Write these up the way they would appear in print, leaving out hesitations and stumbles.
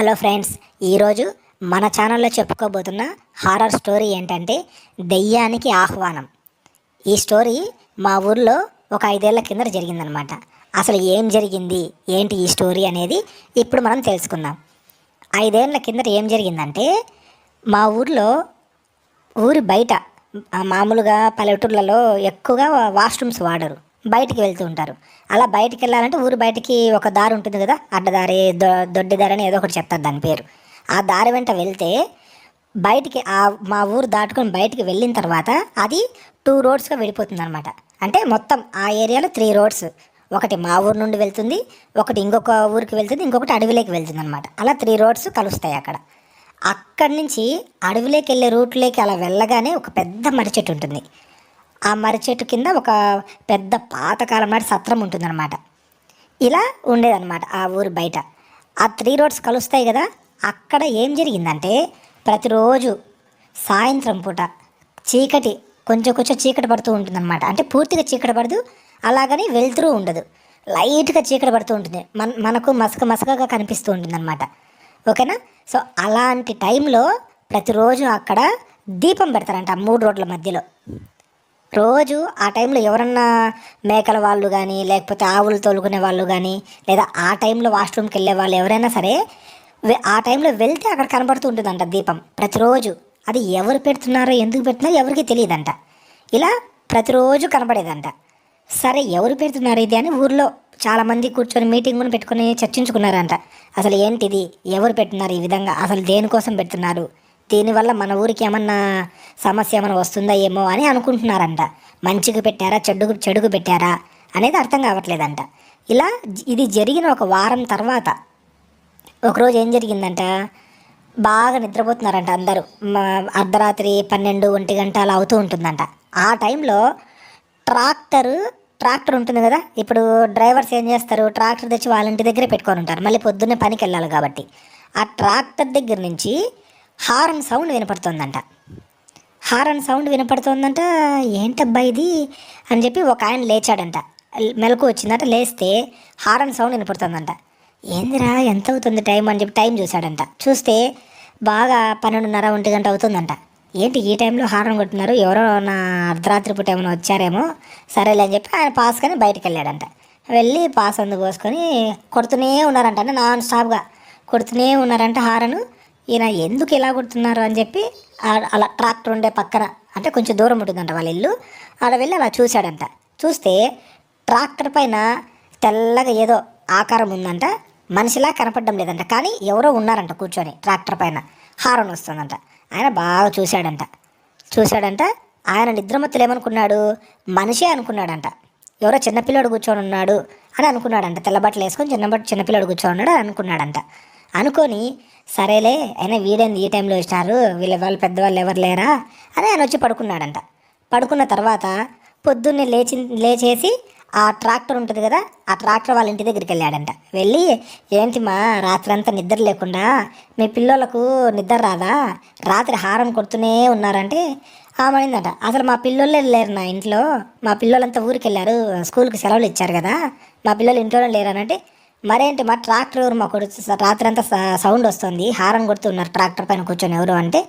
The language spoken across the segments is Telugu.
హలో ఫ్రెండ్స్, ఈరోజు మన ఛానల్లో చెప్పుకోబోతున్న హారర్ స్టోరీ ఏంటంటే దెయ్యానికి ఆహ్వానం. ఈ స్టోరీ మా ఊర్లో ఒక 5 ఏళ్ల కిందట జరిగిందనమాట. అసలు ఏం జరిగింది ఏంటి ఈ స్టోరీ అనేది ఇప్పుడు మనం తెలుసుకుందాం. 5 ఏళ్ల కిందట ఏం జరిగిందంటే, మా ఊర్లో ఊరి బయట మామూలుగా పల్లెటూర్లలో ఎక్కువగా వాష్రూమ్స్ వాడరు, బయటికి వెళ్తూ ఉంటారు. అలా బయటికి వెళ్ళాలంటే ఊరు బయటికి ఒక దారి ఉంటుంది కదా, అడ్డదారి దొడ్డి దారి అని ఏదో ఒకటి చెప్తారు దాని పేరు. ఆ దారి వెంట వెళ్తే బయటికి మా ఊరు దాటుకొని బయటికి వెళ్ళిన తర్వాత అది 2 రోడ్స్గా విడిపోతుంది అనమాట. అంటే మొత్తం ఆ ఏరియాలో 3 రోడ్స్, ఒకటి మా ఊరు నుండి వెళ్తుంది, ఒకటి ఇంకొక ఊరికి వెళ్తుంది, ఇంకొకటి అడవిలోకి వెళ్తుంది అనమాట. అలా 3 రోడ్స్ కలుస్తాయి అక్కడ. అక్కడి నుంచి అడవిలోకి వెళ్ళే రూట్లోకి అలా వెళ్ళగానే ఒక పెద్ద మర్రి చెట్టు ఉంటుంది. ఆ మర్రి చెట్టు కింద ఒక పెద్ద పాతకాలం నాటి సత్రం ఉంటుందన్నమాట. ఇలా ఉండేదన్నమాట ఆ ఊరు బయట. ఆ 3 రోడ్స్ కలుస్తాయి కదా, అక్కడ ఏం జరిగిందంటే ప్రతిరోజు సాయంత్రం పూట చీకటి కొంచెం కొంచెం చీకటి పడుతూ ఉంటుందన్నమాట. అంటే పూర్తిగా చీకటి పడదు, అలాగని వెళ్తురూ ఉండదు, లైట్గా చీకటి పడుతూ ఉంటుంది. మనకు మసకగా కనిపిస్తూ ఉంటుందన్నమాట. ఓకేనా? సో అలాంటి టైంలో ప్రతిరోజు అక్కడ దీపం పెడతారంట ఆ 3 రోడ్ల మధ్యలో. రోజు ఆ టైంలో ఎవరన్నా మేకల వాళ్ళు కానీ, లేకపోతే ఆవులు తోలుకునే వాళ్ళు కానీ, లేదా ఆ టైంలో వాష్రూమ్కి వెళ్ళే వాళ్ళు ఎవరైనా సరే ఆ టైంలో వెళ్తే అక్కడ కనబడుతూ ఉంటుందంట దీపం ప్రతిరోజు. అది ఎవరు పెడుతున్నారో ఎందుకు పెడుతున్నారో ఎవరికి తెలియదంట. ఇలా ప్రతిరోజు కనబడేదంట. సరే, ఎవరు పెడుతున్నారు ఇది అని ఊర్లో చాలామంది కూర్చొని మీటింగ్ను పెట్టుకొని చర్చించుకున్నారంట. అసలు ఏంటిది, ఎవరు పెడుతున్నారు ఈ విధంగా, అసలు దేనికోసం పెడుతున్నారు, దీనివల్ల మన ఊరికి ఏమన్నా సమస్య ఏమైనా వస్తుందా ఏమో అని అనుకుంటున్నారంట. మంచిగా పెట్టారా చెడుకు పెట్టారా అనేది అర్థం కావట్లేదంట. ఇలా ఇది జరిగిన ఒక వారం తర్వాత ఒకరోజు ఏం జరిగిందంట, బాగా నిద్రపోతున్నారంట అందరూ. అర్ధరాత్రి 12-1 గంట అలా అవుతూ ఉంటుందంట. ఆ టైంలో ట్రాక్టర్ ఉంటుంది కదా, ఇప్పుడు డ్రైవర్స్ ఏం చేస్తారు, ట్రాక్టర్ తెచ్చి వాళ్ళ ఇంటి దగ్గరే పెట్టుకొని ఉంటారు, మళ్ళీ పొద్దున్నే పనికి వెళ్ళాలి కాబట్టి. ఆ ట్రాక్టర్ దగ్గర నుంచి హారన్ సౌండ్ వినపడుతుందంట. ఏంటబ్బా ఇది అని చెప్పి ఒక ఆయన లేచాడంట. మెలకు వచ్చిందంట. లేస్తే హారన్ సౌండ్ వినపడుతుందంట. ఏందిరా ఎంత అవుతుంది టైం అని చెప్పి టైం చూశాడంట. చూస్తే బాగా 12:30-1 గంట అవుతుందంట. ఏంటి ఈ టైంలో హారన్ కొట్టున్నారు, ఎవరో నా అర్ధరాత్రి పూట ఏమైనా వచ్చారేమో, సరేలే అని చెప్పి ఆయన పాస్ కానీ బయటకు వెళ్ళాడంట. వెళ్ళి పాస్ అందుకు కోసుకొని కొడుతూనే ఉన్నారంట. అంటే నాన్ స్టాప్గా కొడుతూనే ఉన్నారంట హారను. ఈయన ఎందుకు ఇలా కొడుతున్నారు అని చెప్పి అలా ట్రాక్టర్ ఉండే పక్కన, అంటే కొంచెం దూరం ఉంటుందంట వాళ్ళ ఇల్లు, ఆడ వెళ్ళి అలా చూశాడంట. చూస్తే ట్రాక్టర్ పైన తెల్లగా ఏదో ఆకారం ఉందంట. మనిషిలా కనపడడం లేదంట, కానీ ఎవరో ఉన్నారంట కూర్చొని ట్రాక్టర్ పైన. హారన్ వస్తుందంట. ఆయన బాగా చూశాడంట. ఆయన నిద్రమత్తులు ఏమనుకున్నాడు, మనిషే అనుకున్నాడంట. ఎవరో చిన్నపిల్లాడు కూర్చొని ఉన్నాడు అని అనుకున్నాడంట. తెల్లబట్టలు వేసుకొని చిన్నపిల్లాడు కూర్చొని ఉన్నాడు అని అనుకున్నాడంట. అనుకొని సరేలే అయినా వీడేంది ఈ టైంలో వచ్చినారు, వాళ్ళు పెద్దవాళ్ళు ఎవరు లేరా అని ఆయన వచ్చి పడుకున్నాడంట. పడుకున్న తర్వాత పొద్దున్నే లేచేసి ఆ ట్రాక్టర్ ఉంటుంది కదా, ఆ ట్రాక్టర్ వాళ్ళ ఇంటి దగ్గరికి వెళ్ళాడంట. వెళ్ళి ఏంటి మా రాత్రి అంతా నిద్ర లేకుండా మీ పిల్లలకు నిద్ర రాదా, రాత్రి హారన్ కొడుతూనే ఉన్నారంటే ఆమనిందంట. అసలు మా పిల్లలే లేరు నా ఇంట్లో, మా పిల్లలంతా ఊరికి వెళ్ళారు, స్కూల్కి సెలవులు ఇచ్చారు కదా, మా పిల్లలు ఇంట్లోనే లేరనంటే, మరేంటి మా ట్రాక్టర్ మా రాత్రి అంతా సౌండ్ వస్తుంది, హారన్ కొడుతున్నారు ట్రాక్టర్ పైన కూర్చొని ఎవరు అంటే,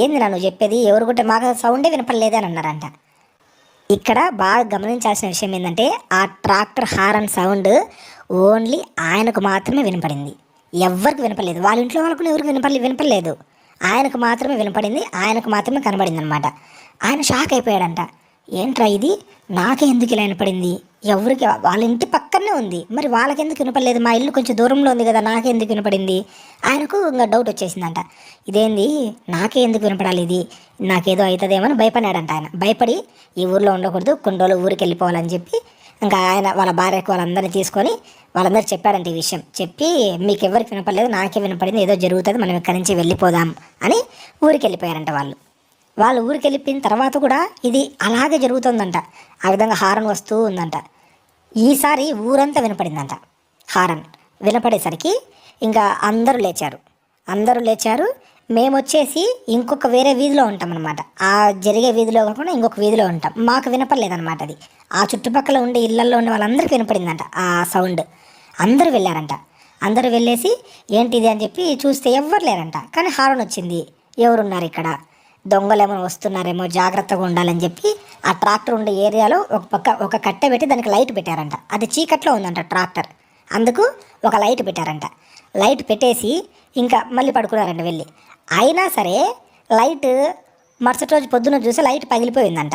ఏంది నన్ను చెప్పేది, ఎవరు కొట్టే మాకు సౌండే వినపడలేదే అని అన్నారంట. ఇక్కడ బాగా గమనించాల్సిన విషయం ఏంటంటే, ఆ ట్రాక్టర్ హారన్ సౌండ్ ఓన్లీ ఆయనకు మాత్రమే వినపడింది, ఎవరికి వినపడలేదు. వాళ్ళ ఇంట్లో వాళ్ళకు ఎవరికి వినపడలేదు, ఆయనకు మాత్రమే వినపడింది, ఆయనకు మాత్రమే కనబడింది అనమాట. ఆయన షాక్ అయిపోయాడంట. ఏంట్రా ఇది, నాకే ఎందుకు ఇలా వినపడింది, ఎవరికి, వాళ్ళ ఇంటి పక్కనే ఉంది, మరి వాళ్ళకెందుకు వినపడలేదు, మా ఇల్లు కొంచెం దూరంలో ఉంది కదా, నాకే ఎందుకు వినపడింది. ఆయనకు ఇంకా డౌట్ వచ్చేసిందంట. ఇదేంది నాకే ఎందుకు వినపడాలి, ఇది నాకేదో అవుతుందేమో అని భయపడాడంట. ఆయన భయపడి ఈ ఊర్లో ఉండకూడదు, కొన్ని రోజులు ఊరికి వెళ్ళిపోవాలని చెప్పి ఇంకా ఆయన వాళ్ళ భార్యకు వాళ్ళందరినీ తీసుకొని వాళ్ళందరూ చెప్పాడంట ఈ విషయం. చెప్పి మీకు ఎవరికి వినపడలేదు, నాకే వినపడింది, ఏదో జరుగుతుంది, మనం ఇక్కడి నుంచి వెళ్ళిపోదాం అని ఊరికి వెళ్ళిపోయారంట. వాళ్ళు ఊరికి వెళ్ళిపోయిన తర్వాత కూడా ఇది అలాగే జరుగుతుందంట. ఆ విధంగా హారన్ వస్తూ ఉందంట. ఈసారి ఊరంతా వినపడిందంట హారన్. వినపడేసరికి ఇంకా అందరూ లేచారు. మేము వచ్చేసి ఇంకొక వేరే వీధిలో ఉంటాం అనమాట. ఆ జరిగే వీధిలో కాకుండా ఇంకొక వీధిలో ఉంటాం. మాకు వినపడలేదన్నమాట అది. ఆ చుట్టుపక్కల ఉండే ఇళ్లల్లో ఉండే వాళ్ళందరికీ వినపడిందంట ఆ సౌండ్. అందరూ వెళ్ళారంట. అందరూ వెళ్ళేసి ఏంటిది అని చెప్పి చూస్తే ఎవ్వరు లేరంట. కానీ హారన్ వచ్చింది. ఎవరున్నారు ఇక్కడ, దొంగలేమో వస్తున్నారేమో, జాగ్రత్తగా ఉండాలని చెప్పి ఆ ట్రాక్టర్ ఉండే ఏరియాలో ఒక పక్క ఒక కట్టె పెట్టి దానికి లైట్ పెట్టారంట. అది చీకట్లో ఉందంట ట్రాక్టర్, అందుకు ఒక లైట్ పెట్టారంట. లైట్ పెట్టేసి ఇంకా మళ్ళీ పడుకున్నారంట వెళ్ళి. అయినా సరే లైట్ మరుసటి రోజు పొద్దున్న చూసి లైట్ పగిలిపోయిందంట.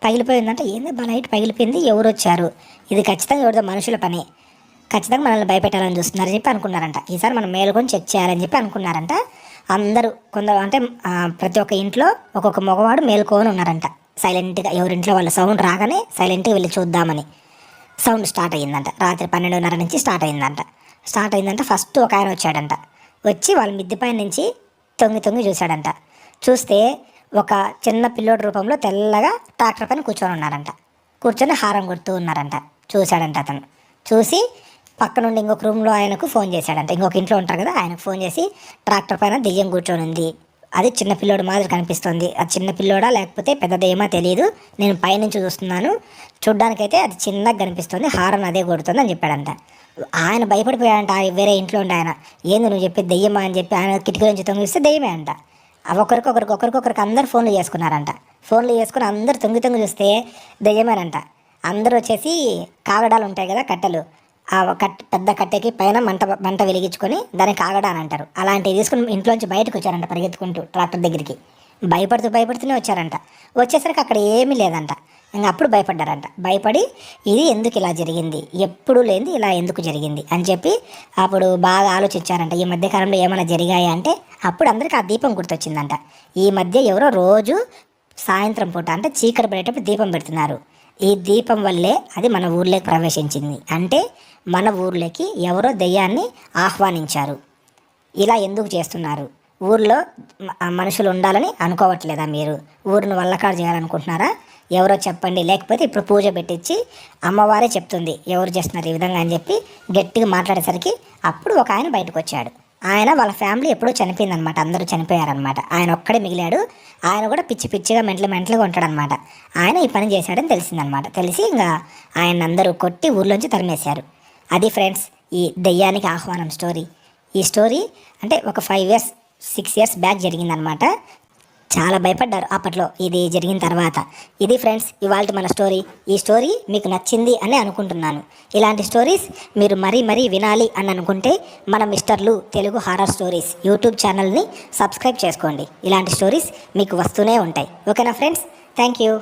ఏంది లైట్ పగిలిపోయింది, ఎవరు వచ్చారు, ఇది ఖచ్చితంగా ఎవరిదో మనుషుల పని, ఖచ్చితంగా మనల్ని భయపెట్టాలని చూస్తున్నారని చెప్పి అనుకున్నారంట. ఈసారి మనం మేలుకొని చెక్ చేయాలని చెప్పి అనుకున్నారంట. అందరూ కొందరు అంటే ప్రతి ఒక్క ఇంట్లో ఒక్కొక్క మగవాడు మేలుకొని ఉన్నారంట సైలెంట్గా. ఎవరింట్లో వాళ్ళ సౌండ్ రాగానే సైలెంట్గా వెళ్ళి చూద్దామని సౌండ్ స్టార్ట్ అయ్యిందంట. రాత్రి 12:30 నుంచి స్టార్ట్ అయిందంట. ఫస్ట్ ఒక ఆయన వచ్చాడంట. వచ్చి వాళ్ళ మిద్దెపై నుంచి తొంగి చూశాడంట. చూస్తే ఒక చిన్న పిల్లోడి రూపంలో తెల్లగా ట్రాక్టర్ పైన కూర్చొని హారం కొడుతూ ఉన్నారంట. చూశాడంట అతను. చూసి పక్క నుండి ఇంకొక రూమ్లో ఆయనకు ఫోన్ చేశాడంట. ఇంకొక ఇంట్లో ఉంటారు కదా, ఆయనకు ఫోన్ చేసి ట్రాక్టర్ పైన దెయ్యం కూర్చొని ఉంది, అది చిన్న పిల్లోడు మాదిరి కనిపిస్తుంది, అది చిన్న పిల్లోడా లేకపోతే పెద్ద దెయ్యమా తెలియదు, నేను పైనుంచి చూస్తున్నాను, చూడ్డానికైతే అది చిన్నగా కనిపిస్తుంది, హారన్ అదే కొడుతుంది అని చెప్పాడంట. ఆయన భయపడిపోయాడంట. వేరే ఇంట్లో ఉండి ఆయన, ఏంది నువ్వు చెప్పి దెయ్యమా అని చెప్పి ఆయన కిటికీ నుంచి తొంగిస్తే దెయ్యమే అంట. ఒకరికొకరికి అందరు ఫోన్లు చేసుకున్నారంట. ఫోన్లు చేసుకుని అందరు తొంగి చూస్తే దెయ్యమేనంట. అందరూ వచ్చేసి కాగడాలు ఉంటాయి కదా, కట్టెలు, ఆ పెద్ద కట్టెకి పైన మంట వెలిగించుకొని దాన్ని కాగడా అని అంటారు. అలాంటివి తీసుకుని ఇంట్లోంచి బయటకు వచ్చారంట పరిగెత్తుకుంటూ ట్రాక్టర్ దగ్గరికి. భయపడుతూనే వచ్చారంట. వచ్చేసరికి అక్కడ ఏమీ లేదంట. ఇంకా అప్పుడు భయపడ్డారంట. భయపడి ఇది ఎందుకు ఇలా జరిగింది, ఎప్పుడు లేనిది ఇలా ఎందుకు జరిగింది అని చెప్పి అప్పుడు బాగా ఆలోచించారంట. ఈ మధ్యకాలంలో ఏమైనా జరిగాయి అంటే అప్పుడు అందరికీ ఆ దీపం గుర్తొచ్చిందంట. ఈ మధ్య ఎవరో రోజు సాయంత్రం పూట అంటే చీకటి పడేటప్పుడు దీపం పెడుతున్నారు. ఈ దీపం వల్లే అది మన ఊర్లోకి ప్రవేశించింది. అంటే మన ఊర్లోకి ఎవరో దెయ్యాన్ని ఆహ్వానించారు. ఇలా ఎందుకు చేస్తున్నారు, ఊర్లో మనుషులు ఉండాలని అనుకోవట్లేదా మీరు, ఊరిని వల్లకాడు చేయాలనుకుంటున్నారా, ఎవరో చెప్పండి, లేకపోతే ఇప్పుడు పూజ పెట్టించి అమ్మవారే చెప్తుంది ఎవరు చేస్తున్నారు ఈ విధంగా అని చెప్పి గట్టిగా మాట్లాడేసరికి అప్పుడు ఒక ఆయన బయటకు వచ్చాడు. ఆయన వాళ్ళ ఫ్యామిలీ ఎప్పుడూ చనిపోయిందనమాట, అందరూ చనిపోయారనమాట. ఆయన ఒక్కడే మిగిలాడు. ఆయన కూడా పిచ్చిగా మెంటలుగా ఉంటాడనమాట. ఆయన ఈ పని చేశాడని తెలిసిందనమాట. తెలిసి ఇంకా ఆయన అందరూ కొట్టి ఊర్లోంచి తరిమేశారు. అది ఫ్రెండ్స్ ఈ దెయ్యానికి ఆహ్వానం స్టోరీ. ఈ స్టోరీ అంటే ఒక 5-6 years బ్యాక్ జరిగిందనమాట. చాలా భయపడ్డారు అప్పట్లో ఇది జరిగిన తర్వాత. ఇది ఫ్రెండ్స్ ఇవాళ మన స్టోరీ. ఈ స్టోరీ మీకు నచ్చింది అని అనుకుంటున్నాను. ఇలాంటి స్టోరీస్ మీరు మరీ వినాలి అని అనుకుంటే మన మిస్టర్లు తెలుగు హారర్ స్టోరీస్ యూట్యూబ్ ఛానల్ని సబ్స్క్రైబ్ చేసుకోండి. ఇలాంటి స్టోరీస్ మీకు వస్తూనే ఉంటాయి. ఓకేనా ఫ్రెండ్స్, థ్యాంక్ యూ.